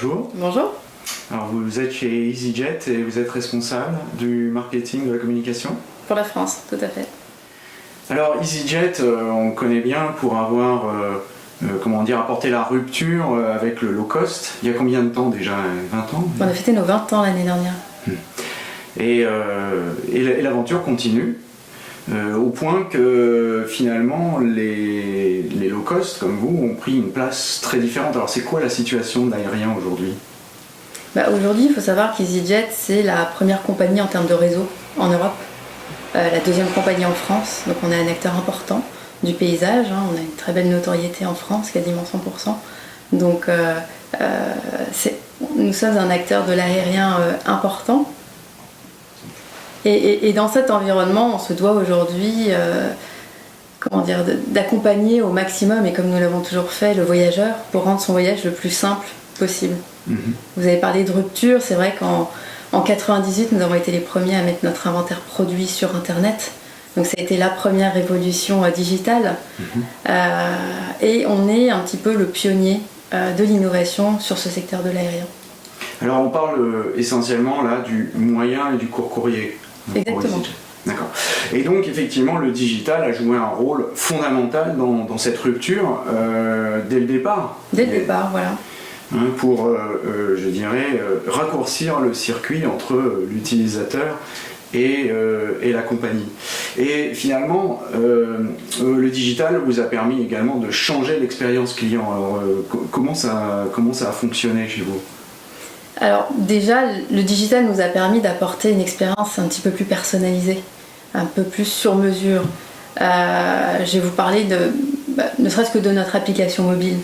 bonjour. Bonjour. Alors vous êtes chez EasyJet et vous êtes responsable du marketing, de la communication. Pour la France, tout à fait. Alors EasyJet, on connaît bien pour avoir apporté la rupture avec le low cost. Il y a combien de temps déjà? 20 ans? On a fêté nos 20 ans l'année dernière. Et l'aventure continue. Au point que finalement les low cost comme vous ont pris une place très différente. Alors c'est quoi la situation de l'aérien aujourd'hui? Aujourd'hui, il faut savoir qu'EasyJet, c'est la première compagnie en termes de réseau en Europe, la deuxième compagnie en France, donc on est un acteur important du paysage, on a une très belle notoriété en France, quasiment 100%. Donc nous sommes un acteur de l'aérien important. Et dans cet environnement, on se doit aujourd'hui d'accompagner au maximum, et comme nous l'avons toujours fait, le voyageur pour rendre son voyage le plus simple possible. Vous avez parlé de rupture, c'est vrai qu'en 98, nous avons été les premiers à mettre notre inventaire produit sur Internet. Donc ça a été la première révolution digitale. Et on est un petit peu le pionnier de l'innovation sur ce secteur de l'aérien. Alors on parle essentiellement là du moyen et du court courrier. Exactement. D'accord. Et donc effectivement le digital a joué un rôle fondamental dans cette rupture dès le départ. Dès le départ, voilà. Pour, raccourcir le circuit entre l'utilisateur et la compagnie. Et finalement, le digital vous a permis également de changer l'expérience client. Alors, comment ça a fonctionné chez vous? Alors déjà, le digital nous a permis d'apporter une expérience un petit peu plus personnalisée, un peu plus sur mesure. Je vais vous parler ne serait-ce que de notre application mobile,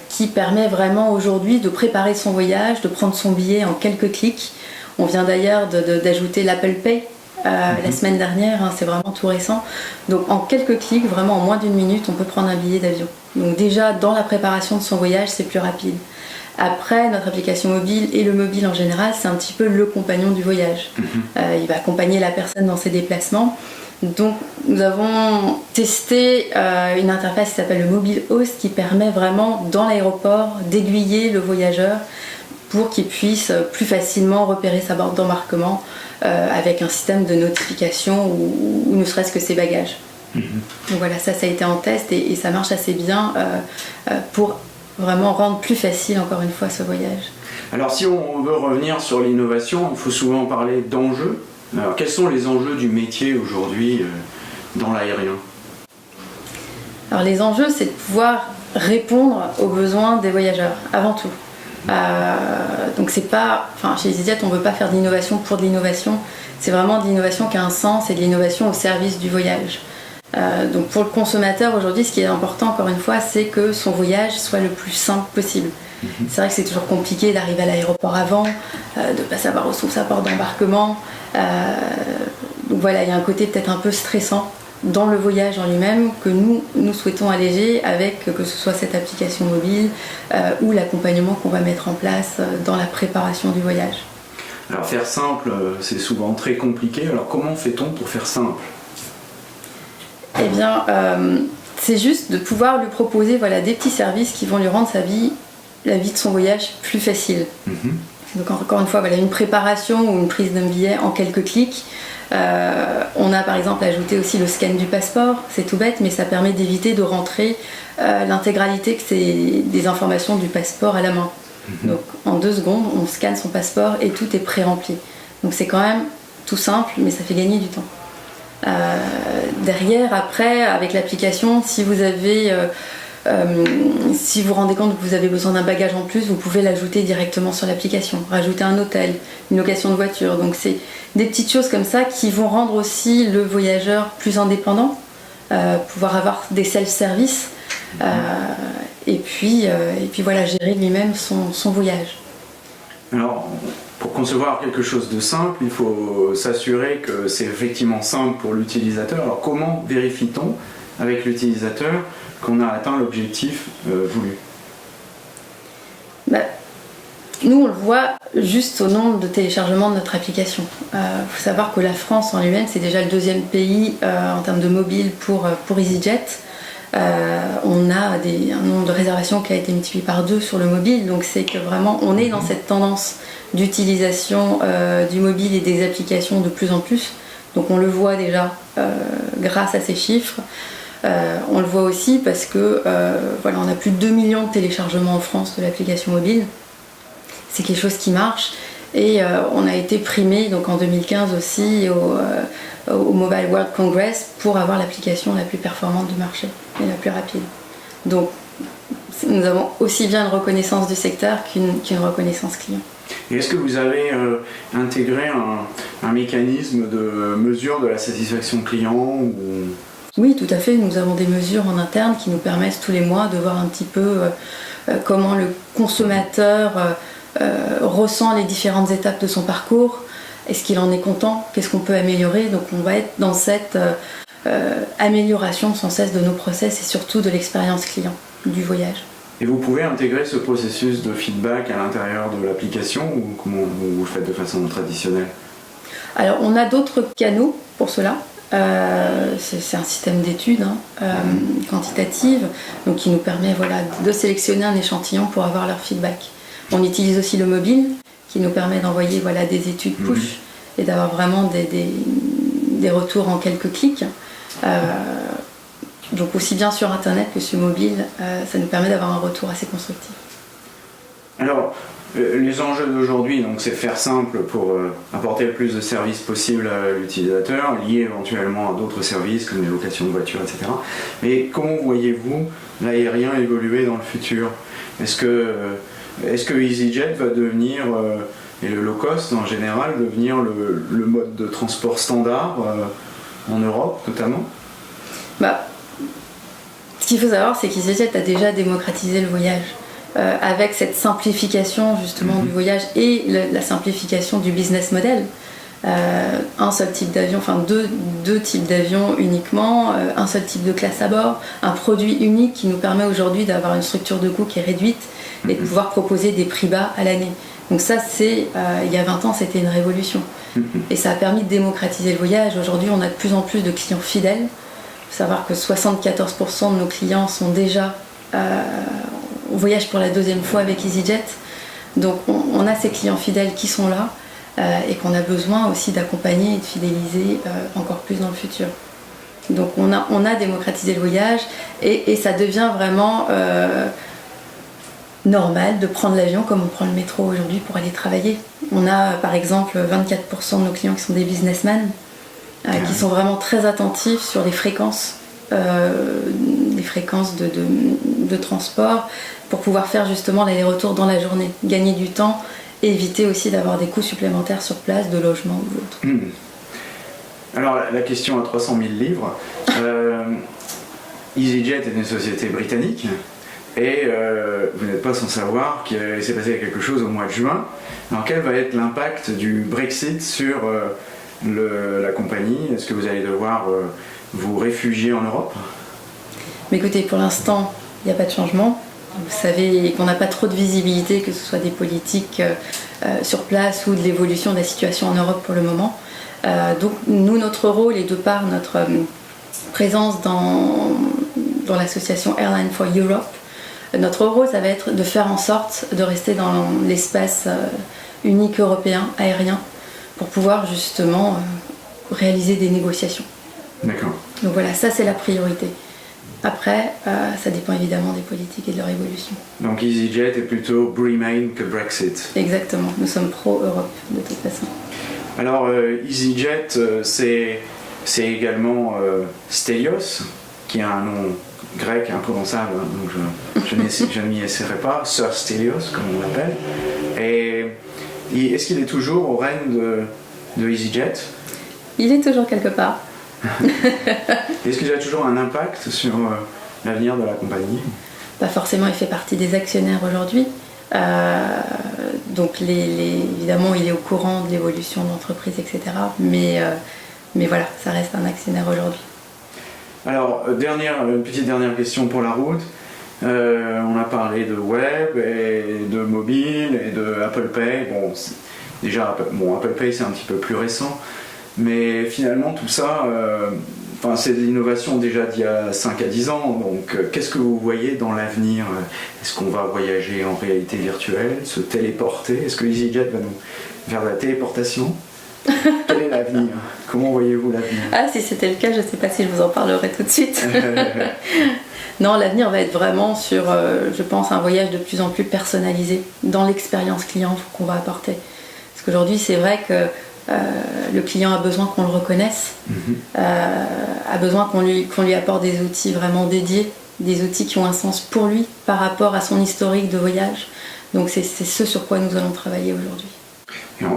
qui permet vraiment aujourd'hui de préparer son voyage, de prendre son billet en quelques clics. On vient d'ailleurs d'ajouter l'Apple Pay la semaine dernière, c'est vraiment tout récent. Donc en quelques clics, vraiment en moins d'une minute, on peut prendre un billet d'avion. Donc déjà, dans la préparation de son voyage, c'est plus rapide. Après, notre application mobile et le mobile en général, c'est un petit peu le compagnon du voyage. Il va accompagner la personne dans ses déplacements. Donc nous avons testé une interface qui s'appelle le Mobile Host, qui permet vraiment dans l'aéroport d'aiguiller le voyageur pour qu'il puisse plus facilement repérer sa borne d'embarquement avec un système de notification ou ne serait-ce que ses bagages. Donc voilà, ça a été en test et ça marche assez bien pour vraiment rendre plus facile encore une fois ce voyage. Alors si on veut revenir sur l'innovation, il faut souvent parler d'enjeux. Alors quels sont les enjeux du métier aujourd'hui dans l'aérien? Alors les enjeux, c'est de pouvoir répondre aux besoins des voyageurs avant tout. Donc c'est pas, chez EasyJet, on ne veut pas faire de l'innovation pour de l'innovation. C'est vraiment de l'innovation qui a un sens et de l'innovation au service du voyage. Donc pour le consommateur aujourd'hui, ce qui est important encore une fois, c'est que son voyage soit le plus simple possible. C'est vrai que c'est toujours compliqué d'arriver à l'aéroport avant, de ne pas savoir où se trouve sa porte d'embarquement. Donc voilà, il y a un côté peut-être un peu stressant dans le voyage en lui-même que nous souhaitons alléger avec que ce soit cette application mobile ou l'accompagnement qu'on va mettre en place dans la préparation du voyage. Alors faire simple, c'est souvent très compliqué. Alors comment fait-on pour faire simple? Eh bien, c'est juste de pouvoir lui proposer des petits services qui vont lui rendre la vie de son voyage plus facile. Donc encore une fois, une préparation ou une prise d'un billet en quelques clics. On a par exemple ajouté aussi le scan du passeport, c'est tout bête, mais ça permet d'éviter de rentrer l'intégralité des informations du passeport à la main. Donc en 2 secondes, on scanne son passeport et tout est pré-rempli. Donc c'est quand même tout simple, mais ça fait gagner du temps. Derrière, après, avec l'application, si vous vous rendez compte que vous avez besoin d'un bagage en plus, vous pouvez l'ajouter directement sur l'application, rajouter un hôtel, une location de voiture. Donc c'est des petites choses comme ça qui vont rendre aussi le voyageur plus indépendant, pouvoir avoir des self-service et puis voilà, gérer lui-même son voyage. Alors, pour concevoir quelque chose de simple, il faut s'assurer que c'est effectivement simple pour l'utilisateur. Alors comment vérifie-t-on avec l'utilisateur qu'on a atteint l'objectif voulu? Nous, on le voit juste au nombre de téléchargements de notre application. Faut savoir que la France en lui-même, c'est déjà le 2e pays en termes de mobile pour EasyJet. On a un nombre de réservations qui a été multiplié par 2 sur le mobile, donc c'est que vraiment on est dans cette tendance d'utilisation du mobile et des applications de plus en plus. Donc on le voit déjà grâce à ces chiffres. On le voit aussi parce que voilà, on a plus de 2 millions de téléchargements en France de l'application mobile. C'est quelque chose qui marche. Et on a été primé donc en 2015 aussi au Mobile World Congress pour avoir l'application la plus performante du marché et la plus rapide. Donc nous avons aussi bien une reconnaissance du secteur qu'une reconnaissance client. Et est-ce que vous avez intégré un mécanisme de mesure de la satisfaction client ou... Oui, tout à fait. Nous avons des mesures en interne qui nous permettent tous les mois de voir un petit peu comment le consommateur ressent les différentes étapes de son parcours. Est-ce qu'il en est content? Qu'est-ce qu'on peut améliorer? Donc on va être dans cette amélioration sans cesse de nos process et surtout de l'expérience client du voyage. Et vous pouvez intégrer ce processus de feedback à l'intérieur de l'application ou comment vous le faites de façon traditionnelle? Alors on a d'autres canaux pour cela. C'est un système d'études quantitatives donc qui nous permet de sélectionner un échantillon pour avoir leur feedback. On utilise aussi le mobile qui nous permet d'envoyer des études push et d'avoir vraiment des retours en quelques clics. Donc aussi bien sur internet que sur mobile, ça nous permet d'avoir un retour assez constructif. Alors, les enjeux d'aujourd'hui, donc c'est faire simple pour apporter le plus de services possible à l'utilisateur, lié éventuellement à d'autres services comme les locations de voitures, etc. Mais comment voyez-vous l'aérien évoluer dans le futur? Est-ce que EasyJet va devenir, et le low cost en général, devenir le mode de transport standard en Europe notamment? Ce qu'il faut savoir, c'est qu'EasyJet a déjà démocratisé le voyage. Avec cette simplification justement du voyage et la simplification du business model. Un seul type d'avion, enfin deux types d'avions uniquement, un seul type de classe à bord, un produit unique qui nous permet aujourd'hui d'avoir une structure de coût qui est réduite et de pouvoir proposer des prix bas à l'année. Donc ça, il y a 20 ans, c'était une révolution. Et ça a permis de démocratiser le voyage. Aujourd'hui, on a de plus en plus de clients fidèles. Il faut savoir que 74% de nos clients sont déjà... on voyage pour la 2e fois avec EasyJet, donc on a ces clients fidèles qui sont là et qu'on a besoin aussi d'accompagner et de fidéliser encore plus dans le futur. Donc on a démocratisé le voyage et ça devient vraiment normal de prendre l'avion comme on prend le métro aujourd'hui pour aller travailler. On a par exemple 24% de nos clients qui sont des businessmen, qui sont vraiment très attentifs sur les fréquences de transport pour pouvoir faire justement l'aller-retour dans la journée, gagner du temps et éviter aussi d'avoir des coûts supplémentaires sur place, de logement ou autre. Alors la question à 300 000 livres, EasyJet est une société britannique et vous n'êtes pas sans savoir qu'il s'est passé quelque chose au mois de juin. Alors quel va être l'impact du Brexit sur la compagnie? Est-ce que vous allez devoir vous réfugier en Europe? Mais écoutez, pour l'instant, il n'y a pas de changement. Vous savez qu'on n'a pas trop de visibilité, que ce soit des politiques sur place ou de l'évolution de la situation en Europe pour le moment. Donc nous, notre rôle est de par notre présence dans l'association Airline for Europe, notre rôle, ça va être de faire en sorte de rester dans l'espace unique européen aérien pour pouvoir justement réaliser des négociations. D'accord. Donc voilà, ça c'est la priorité. Après, ça dépend évidemment des politiques et de leur évolution. Donc EasyJet est plutôt Remain que Brexit. Exactement, nous sommes pro-Europe de toute façon. Alors EasyJet, c'est également Stelios, qui a un nom grec imprononçable, donc je ne m'y essaierai pas, Sir Stelios comme on l'appelle. Et est-ce qu'il est toujours au règne de EasyJet? Il est toujours quelque part. Est-ce qu'il a toujours un impact sur l'avenir de la compagnie? Pas forcément, il fait partie des actionnaires aujourd'hui. Donc évidemment, il est au courant de l'évolution de l'entreprise, etc. Mais voilà, ça reste un actionnaire aujourd'hui. Alors, une petite dernière question pour la route. On a parlé de web et de mobile et de Apple Pay. Apple Pay c'est un petit peu plus récent. Mais finalement, tout ça, enfin, c'est de l'innovation déjà d'il y a 5 à 10 ans, donc qu'est-ce que vous voyez dans l'avenir? Est-ce qu'on va voyager en réalité virtuelle, se téléporter? Est-ce que EasyJet va nous faire de la téléportation? Quel est l'avenir? Comment voyez-vous l'avenir? Ah, si c'était le cas, je ne sais pas si je vous en parlerai tout de suite. Non, l'avenir va être vraiment sur, je pense, un voyage de plus en plus personnalisé dans l'expérience client qu'on va apporter. Parce qu'aujourd'hui, c'est vrai que le client a besoin qu'on le reconnaisse, a besoin qu'on lui apporte des outils vraiment dédiés, des outils qui ont un sens pour lui par rapport à son historique de voyage. Donc c'est ce sur quoi nous allons travailler aujourd'hui.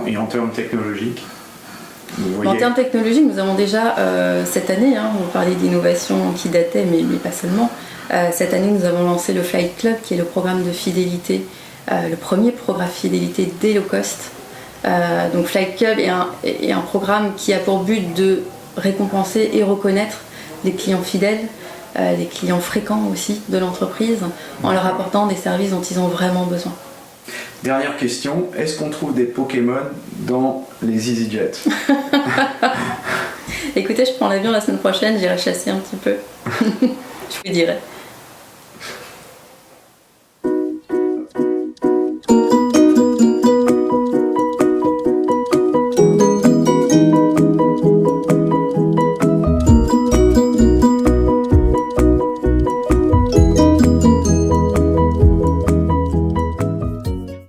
Et en termes technologiques, vous voyez... En termes technologiques, nous avons déjà cette année, vous parlez d'innovation qui datait, mais pas seulement. Cette année, nous avons lancé le Flight Club, qui est le programme de fidélité, le premier programme fidélité des low cost. Donc Flight Club est un programme qui a pour but de récompenser et reconnaître les clients fidèles, les clients fréquents aussi de l'entreprise, en leur apportant des services dont ils ont vraiment besoin. Dernière question, est-ce qu'on trouve des Pokémon dans les EasyJet? Écoutez, je prends l'avion la semaine prochaine, j'irai chasser un petit peu. Je vous dirai.